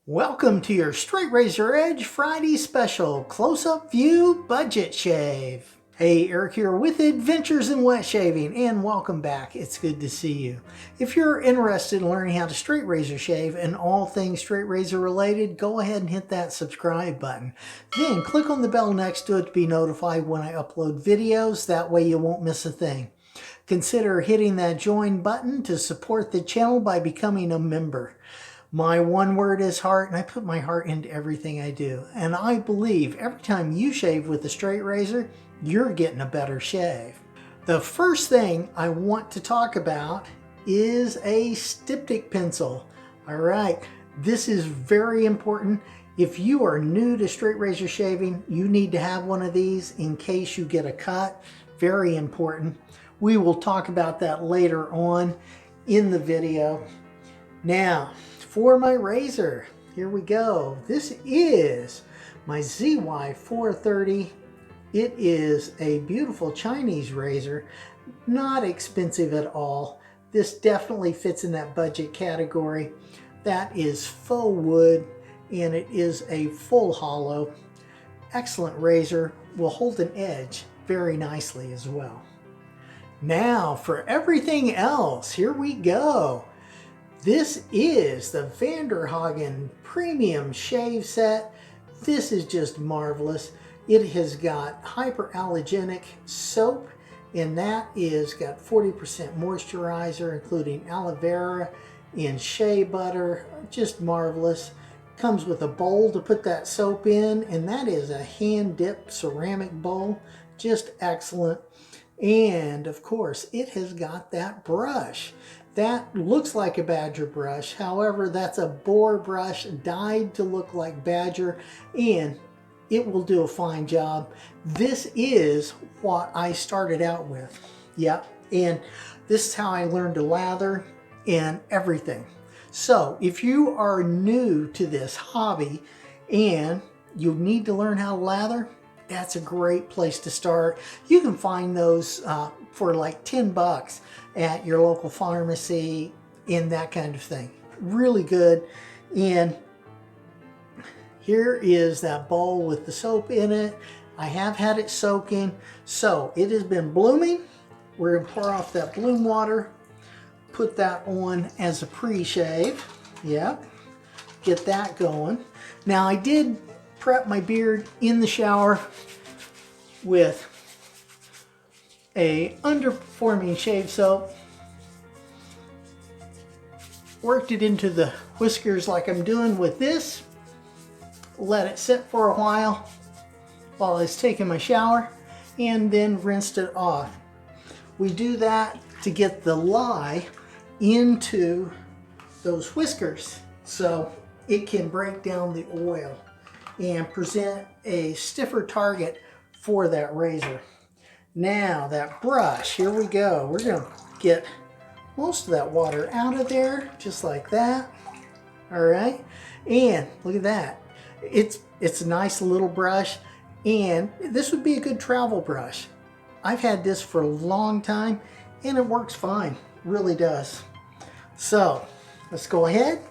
Welcome to your Straight Razor Edge Friday special Close-Up View Budget Shave. Hey, Eric here with Adventures in Wet Shaving, and welcome back. It's good to see you. If you're interested in learning how to straight razor shave and all things straight razor related, go ahead and hit that subscribe button. Then click on the bell next to it to be notified when I upload videos. That way you won't miss a thing. Consider hitting that join button to support the channel by becoming a member. My one word is heart, and I put my heart into everything I do. And I believe every time you shave with a straight razor, you're getting a better shave. The first thing I want to talk about is a Styptic Pencil. All right, this is very important. If you are new to straight razor shaving, you need to have one of these in case you get a cut. Very important. We will talk about that later on in the video. Now, for my razor, here we go. This is my ZY430. It is a beautiful Chinese razor, not expensive at all. This definitely fits in that budget category. That is faux wood, and it is a full hollow. Excellent razor, will hold an edge very nicely as well. Now for everything else, here we go. This is the Hagen Premium Shave Set. This is just marvelous. It has got hyperallergenic soap, and that is got 40% moisturizer, including aloe vera and shea butter. Just marvelous. Comes with a bowl to put that soap in, and that is a hand-dipped ceramic bowl. Just excellent. And of course, it has got that brush. That looks like a badger brush. However, that's a boar brush dyed to look like badger, and it will do a fine job. This is what I started out with. Yep, and this is how I learned to lather and everything. So if you are new to this hobby and you need to learn how to lather, that's a great place to start. You can find those for like 10 bucks at your local pharmacy and that kind of thing. Really good. And here is that bowl with the soap in it. I have had it soaking, so it has been blooming. We're gonna pour off that bloom water, put that on as a pre-shave. Yeah, get that going. Now I did prep my beard in the shower with a underperforming shave soap. Worked it into the whiskers like I'm doing with this. Let it sit for a while I was taking my shower, and then rinsed it off. We do that to get the lye into those whiskers so it can break down the oil and present a stiffer target for that razor. Now that brush, here we go. We're gonna get most of that water out of there, just like that. All right, and look at that. It's a nice little brush, and this would be a good travel brush. I've had this for a long time, and it works fine, really does. So let's go ahead,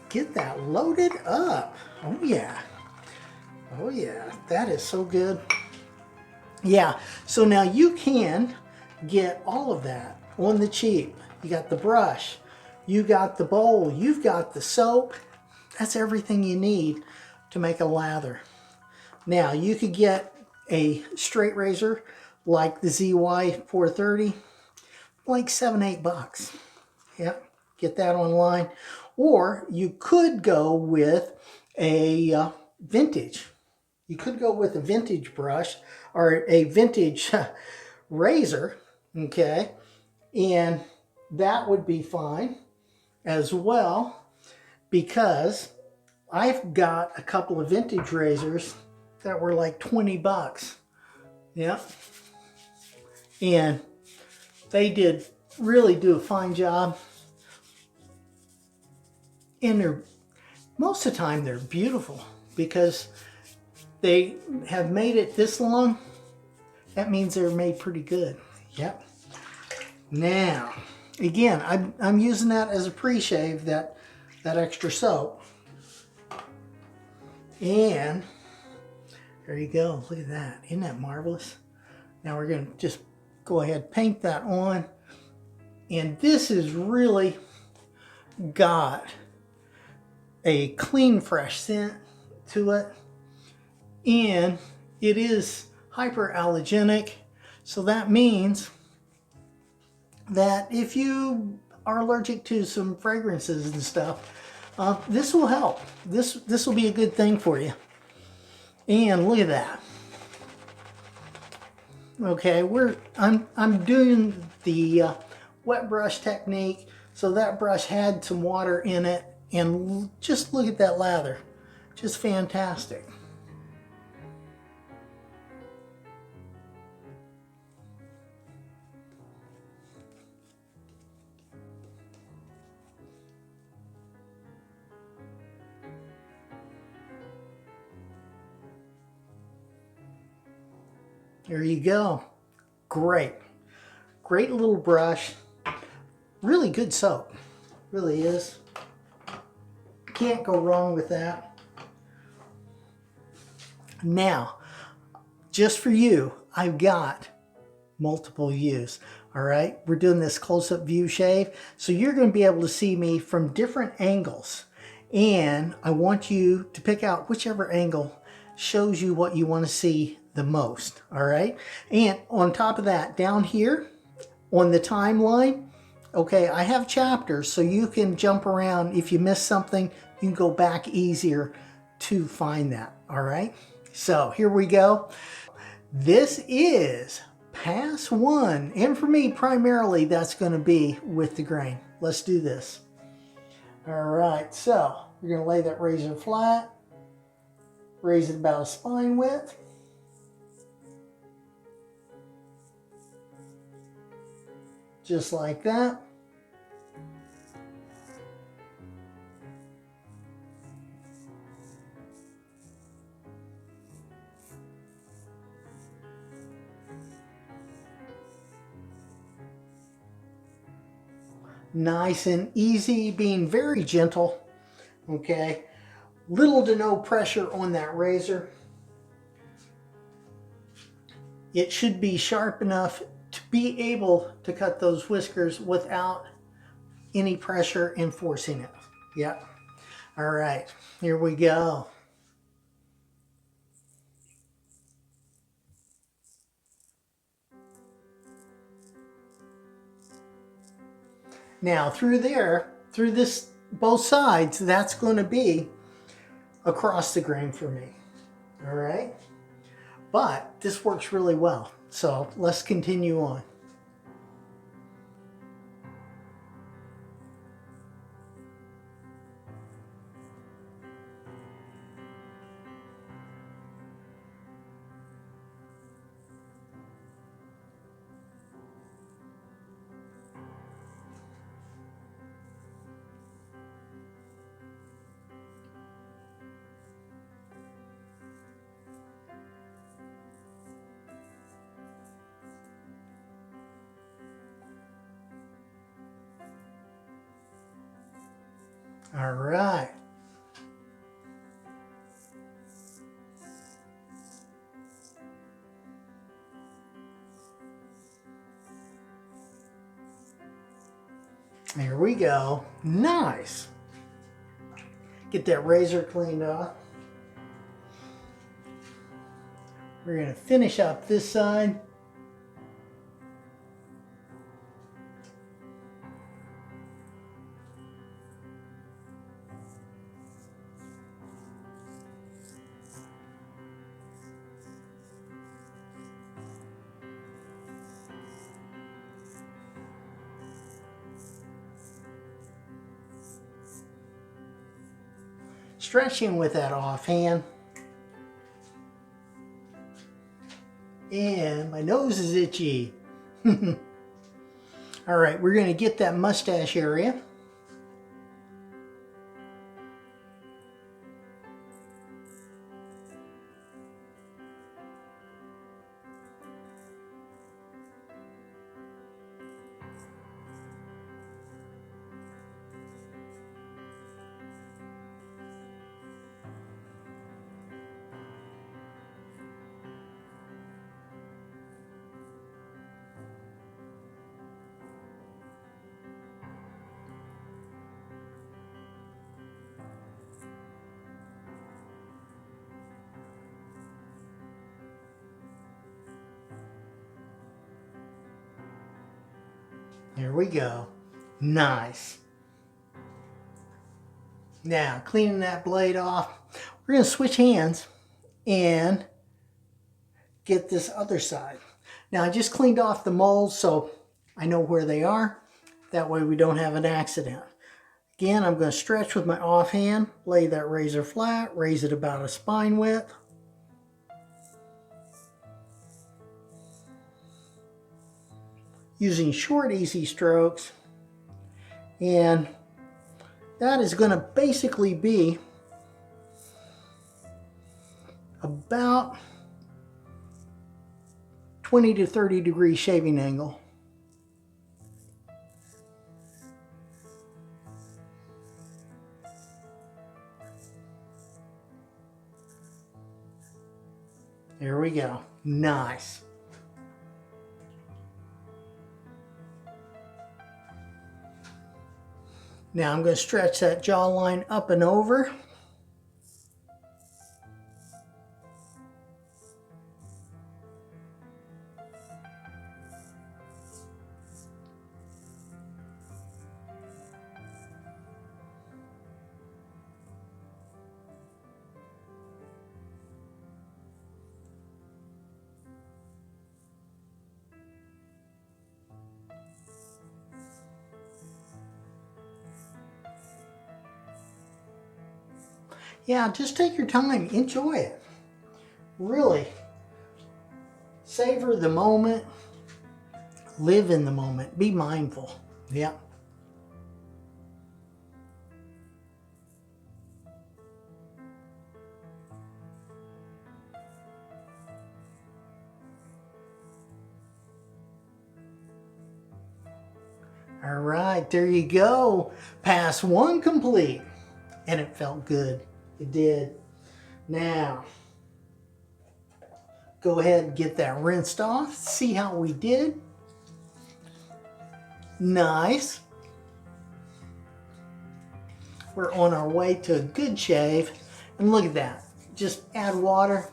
get that loaded up. Oh yeah. Oh yeah, that is so good. Yeah, so now you can get all of that on the cheap. You got the brush, you got the bowl, you've got the soap. That's everything you need to make a lather. Now you could get a straight razor like the ZY430, like 7-8 bucks. Yep, get that online. Or you could go with a vintage. You could go with a vintage brush or a vintage razor, okay? And that would be fine as well, because I've got a couple of vintage razors that were like 20 bucks. Yep. And they did really do a fine job. And they're, most of the time they're beautiful because they have made it this long. That means they're made pretty good. Yep. Now, again, I'm using that as a pre-shave, that extra soap. And there you go. Look at that. Isn't that marvelous? Now we're going to just go ahead and paint that on. And this has really got a clean, fresh scent to it. And it is hyperallergenic. So that means that if you are allergic to some fragrances and stuff, this will help. This will be a good thing for you. And look at that. Okay, I'm doing the wet brush technique, so that brush had some water in it, and just look at that lather, just fantastic. There you go. Great. Great little brush. Really good soap. Really is. Can't go wrong with that. Now, just for you, I've got multiple views. All right, we're doing this close-up view shave, so you're going to be able to see me from different angles, and I want you to pick out whichever angle shows you what you want to see the most. All right, and on top of that, down here on the timeline, okay, I have chapters so you can jump around. If you miss something, you can go back easier to find that. All right, so here we go. This is pass one, and for me primarily that's going to be with the grain. Let's do this. All right, so you're going to lay that razor flat, raise it about a spine width. Just like that. Nice and easy, being very gentle, okay? Little to no pressure on that razor. It should be sharp enough to be able to cut those whiskers without any pressure and forcing it. Yep. All right, here we go. Now through there, through this, both sides, that's going to be across the grain for me. All right, but this works really well. So let's continue on. All right. There we go. Nice. Get that razor cleaned off. We're going to finish up this side. Stretching with that offhand. And my nose is itchy. All right, we're going to get that mustache area. There we go. Nice. Now, cleaning that blade off, we're going to switch hands and get this other side. Now, I just cleaned off the molds, so I know where they are. That way we don't have an accident. Again, I'm going to stretch with my offhand, lay that razor flat, raise it about a spine width. Using short, easy strokes. And that is going to basically be about 20 to 30 degree shaving angle. There we go. Nice. Now I'm going to stretch that jawline up and over. Yeah, just take your time, enjoy it. Really savor the moment, live in the moment, be mindful. Yeah. All right, there you go. Pass one complete. And it felt good. It did. Now, go ahead and get that rinsed off. See how we did. Nice. We're on our way to a good shave. And look at that. Just add water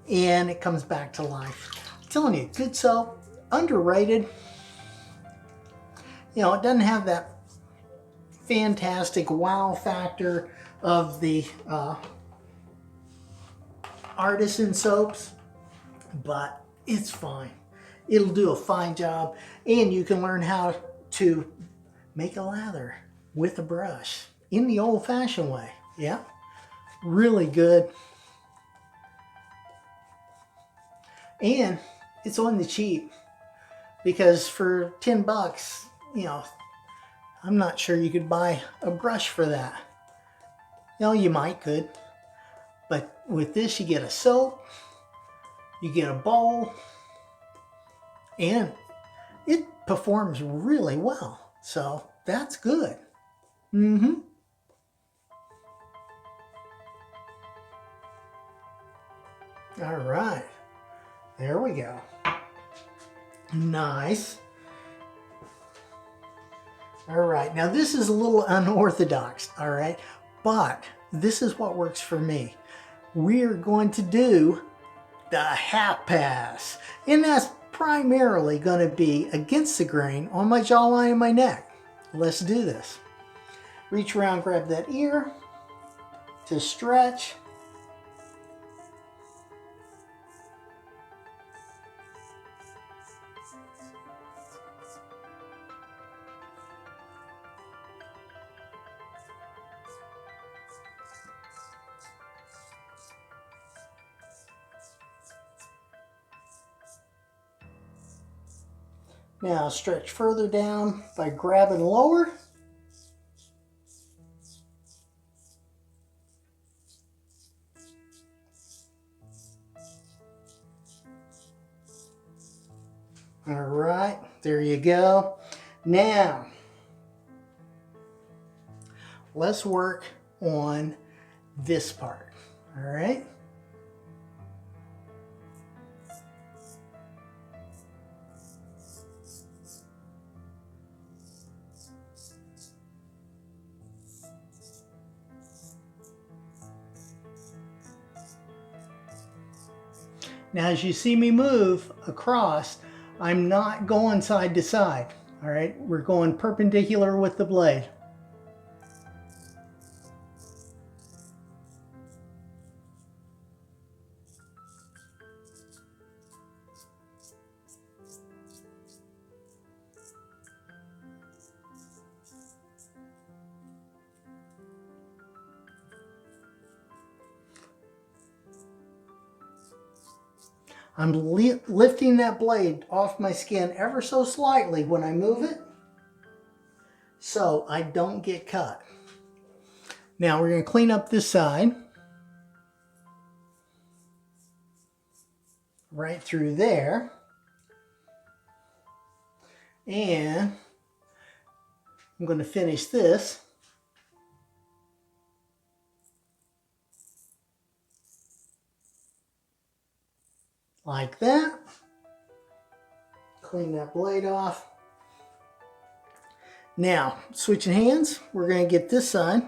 and it comes back to life. I'm telling you, good soap, underrated. You know, it doesn't have that fantastic wow factor of the artisan soaps, but it's fine. It'll do a fine job, and you can learn how to make a lather with a brush in the old-fashioned way. Yeah, really good. And it's on the cheap, because for 10 bucks, you know, I'm not sure you could buy a brush for that. You know, you might could, but with this you get a soap, you get a bowl, and it performs really well. So that's good. All right, there we go. Nice. All right, now this is a little unorthodox, all right, but this is what works for me. We're going to do the half pass, and that's primarily going to be against the grain on my jawline and my neck. Let's do this. Reach around, grab that ear to stretch. Now stretch further down by grabbing lower. All right, there you go. Now, let's work on this part, all right? Now, as you see me move across, I'm not going side to side. All right, we're going perpendicular with the blade. I'm lifting that blade off my skin ever so slightly when I move it, so I don't get cut. Now we're going to clean up this side. Right through there. And I'm going to finish this. Like that. Clean that blade off. Now, switching hands, we're going to get this side.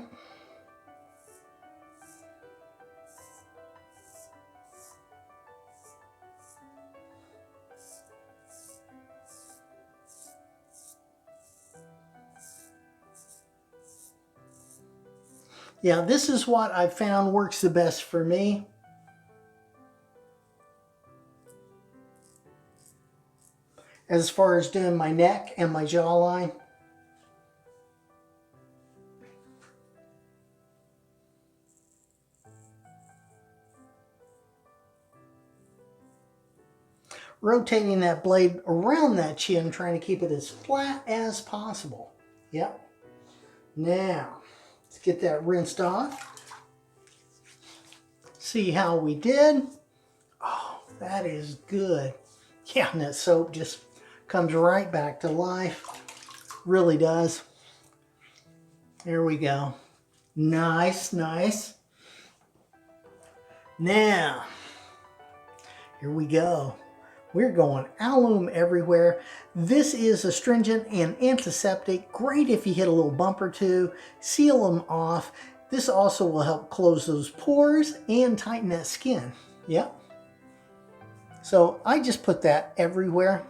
Yeah, this is what I've found works the best for me. As far as doing my neck and my jawline. Rotating that blade around that chin, trying to keep it as flat as possible. Yep. Now, let's get that rinsed off. See how we did. Oh, that is good. Yeah, and that soap just comes right back to life. Really does. There we go. Nice, nice. Now, here we go. We're going alum everywhere. This is astringent and antiseptic. Great if you hit a little bump or two. Seal them off. This also will help close those pores and tighten that skin. Yep. So I just put that everywhere.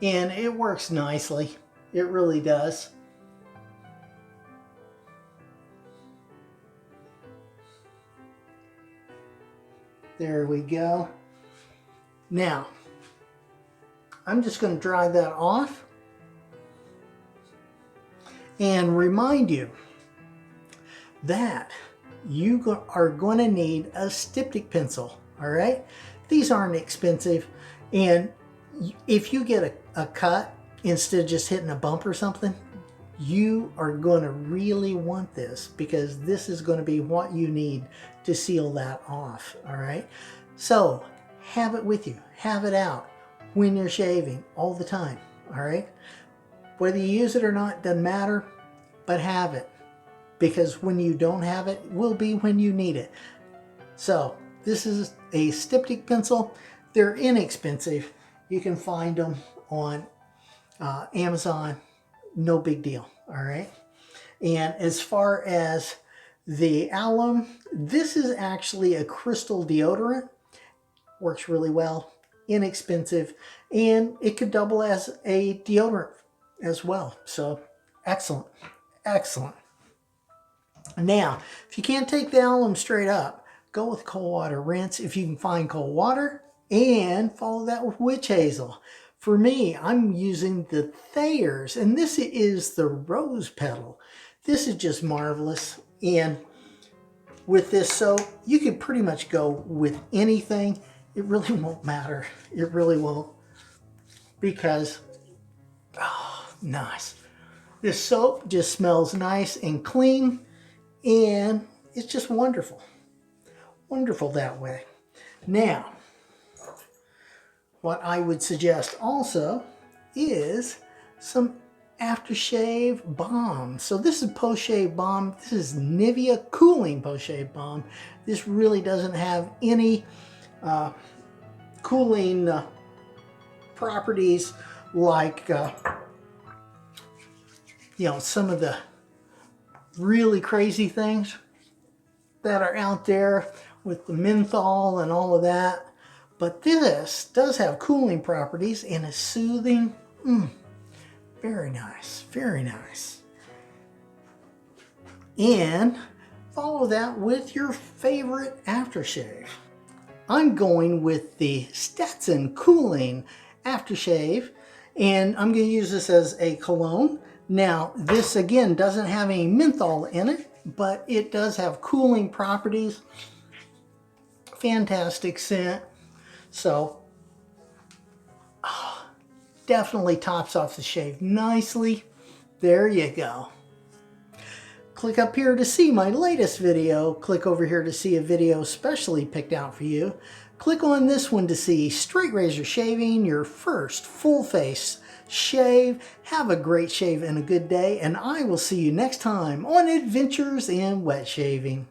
And it works nicely. It really does. There we go. Now, I'm just going to dry that off and remind you that you are going to need a styptic pencil, all right? These aren't expensive, and if you get a cut instead of just hitting a bump or something, you are going to really want this, because this is going to be what you need to seal that off, all right? So have it with you, have it out when you're shaving all the time, all right? Whether you use it or not doesn't matter, but have it, because when you don't have it, will be when you need it. So this is a styptic pencil. They're inexpensive. You can find them on Amazon, no big deal, all right? And as far as the alum, this is actually a crystal deodorant. Works really well, inexpensive, and it could double as a deodorant as well. So excellent, excellent. Now, if you can't take the alum straight up, go with cold water rinse if you can find cold water, and follow that with witch hazel. For me, I'm using the Thayers, and this is the rose petal. This is just marvelous. And with this soap, you can pretty much go with anything. It really won't matter. It really won't. Because, oh, nice. This soap just smells nice and clean, and it's just wonderful. Wonderful that way. Now, what I would suggest also is some aftershave balm. So this is post-shave balm. This is Nivea cooling post-shave balm. This really doesn't have any cooling properties like you know, some of the really crazy things that are out there with the menthol and all of that. But this does have cooling properties and is soothing. Very nice, very nice. And follow that with your favorite aftershave. I'm going with the Stetson Cooling Aftershave, and I'm going to use this as a cologne. Now, this again doesn't have any menthol in it, but it does have cooling properties. Fantastic scent. So, definitely tops off the shave nicely. There you go. Click up here to see my latest video. Click over here to see a video specially picked out for you. Click on this one to see straight razor shaving, your first full face shave. Have a great shave and a good day, and I will see you next time on Adventures in Wet Shaving.